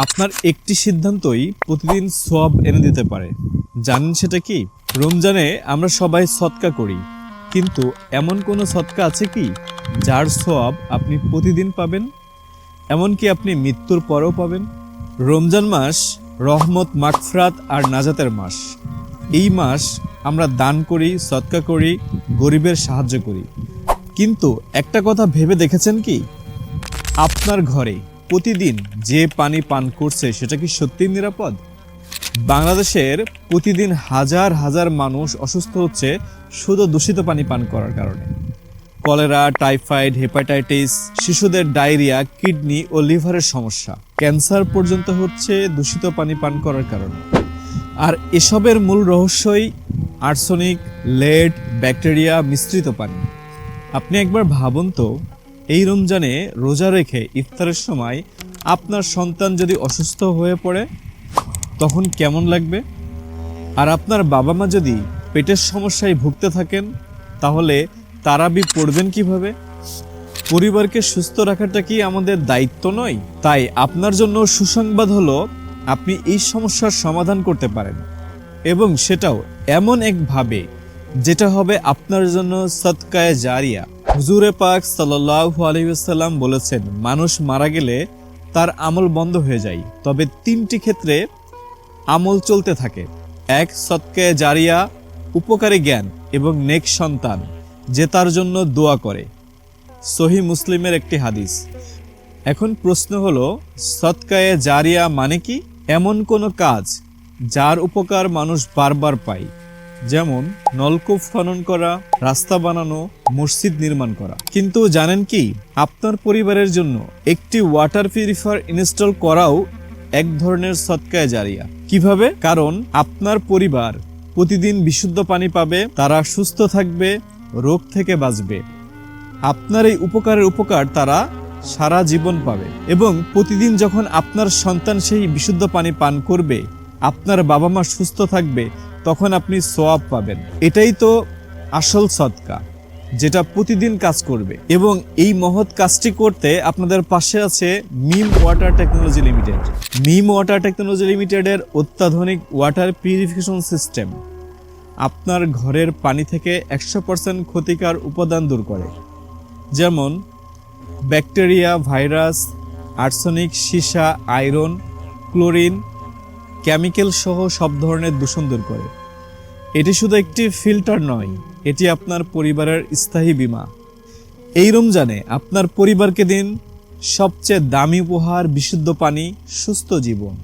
আপনার একটি সিদ্ধান্তই প্রতিদিন সওয়াব এনে দিতে পারে। জানেন সেটা কি? রমজানে আমরা সবাই সদকা করি, কিন্তু এমন কোনো সদকা আছে কি যার সওয়াব আপনি প্রতিদিন পাবেন, এমনকি আপনি মৃত্যুর পরেও পাবেন? রমজান মাস রহমত, মাগফিরাত আর নাজাতের মাস। এই মাস আমরা দান করি, সদকা করি, গরিবের সাহায্য করি। কিন্তু একটা কথা ভেবে দেখেছেন কি, আপনার ঘরে প্রতিদিন যে পানি পান করছে সেটা কি সত্যিই নিরাপদ? বাংলাদেশের প্রতিদিন হাজার হাজার মানুষ অসুস্থ হচ্ছে শুধু দূষিত পানি পান করার কারণে। কলেরা, টাইফয়েড, হেপাটাইটিস, শিশুদের ডায়রিয়া, কিডনি ও লিভারের সমস্যা, ক্যান্সার পর্যন্ত হচ্ছে দূষিত পানি পান করার কারণে। আর এসবের মূল রহস্যই আর্সেনিক, লেড, ব্যাকটেরিয়া মিশ্রিত পানি। আপনি একবার ভাবুন তো, এই রমজানে রোজা রেখে ইফতারের সময় আপনার সন্তান যদি অসুস্থ হয়ে পড়ে তখন কেমন লাগবে? আর আপনার বাবা মা যদি পেটের সমস্যায় ভুগতে থাকেন তাহলে তারাবি পড়বেন কিভাবে? পরিবারকে সুস্থ রাখাটা কি আমাদের দায়িত্ব নয়? তাই আপনার জন্য সুসংবাদ হলো, আপনি এই সমস্যার সমাধান করতে পারেন, এবং সেটাও এমন একভাবে যেটা হবে আপনার জন্য সদকায়ে জারিয়া। হুজুরে পাক সাল্লাল্লাহু আলাইহি ওয়াসাল্লাম বলেছেন, মানুষ মারা গেলে তার আমল বন্ধ হয়ে যায়, তবে তিনটি ক্ষেত্রে আমল চলতে থাকে। এক, সদকায়ে জারিয়া, উপকারী জ্ঞান এবং নেক সন্তান যে তার জন্য দোয়া করে। সহিহ মুসলিমের একটি হাদিস। এখন প্রশ্ন হলো, সদকায়ে জারিয়া মানে কি? এমন কোনো কাজ যার উপকার মানুষ বারবার পায়, যেমন নলকূপ খনন করা, রাস্তা বানানো, মসজিদ নির্মাণ করা। কিন্তু জানেন কি, আপনার পরিবারের জন্য একটি ওয়াটার পিউরিফায়ার ইনস্টল করাও এক ধরনের সদকায়ে জারিয়া। কিভাবে? কারণ আপনার পরিবার প্রতিদিন বিশুদ্ধ পানি পাবে, তারা সুস্থ থাকবে, রোগ থেকে বাঁচবে। আপনার এই উপকারের উপকার তারা সারা জীবন পাবে, এবং প্রতিদিন যখন আপনার সন্তান সেই বিশুদ্ধ পানি পান করবে, আপনার বাবা মা সুস্থ থাকবে, তখন আপনি সওয়াব পাবেন। এটাই তো আসল সদকা, যেটা প্রতিদিন কাজ করবে। এবং এই মহৎ কাজটি করতে আপনাদের পাশে আছে মিম ওয়াটার টেকনোলজি লিমিটেড। মিম ওয়াটার টেকনোলজি লিমিটেডের অত্যাধুনিক ওয়াটার পিউরিফিকেশন সিস্টেম আপনার ঘরের পানি থেকে 100% ক্ষতিকর উপাদান দূর করে, যেমন ব্যাকটেরিয়া, ভাইরাস, আর্সেনিক, সীসা, আয়রন, ক্লোরিন, কেমিক্যাল সহ সব ধরনের দূষণ দূর করে। এটি শুধু একটি ফিল্টার নয়, এটি আপনার পরিবারের স্থায়ী বীমা। এই রমজানে আপনার পরিবারকে দিন সবচেয়ে দামি উপহার, বিশুদ্ধ পানি, সুস্থ জীবন।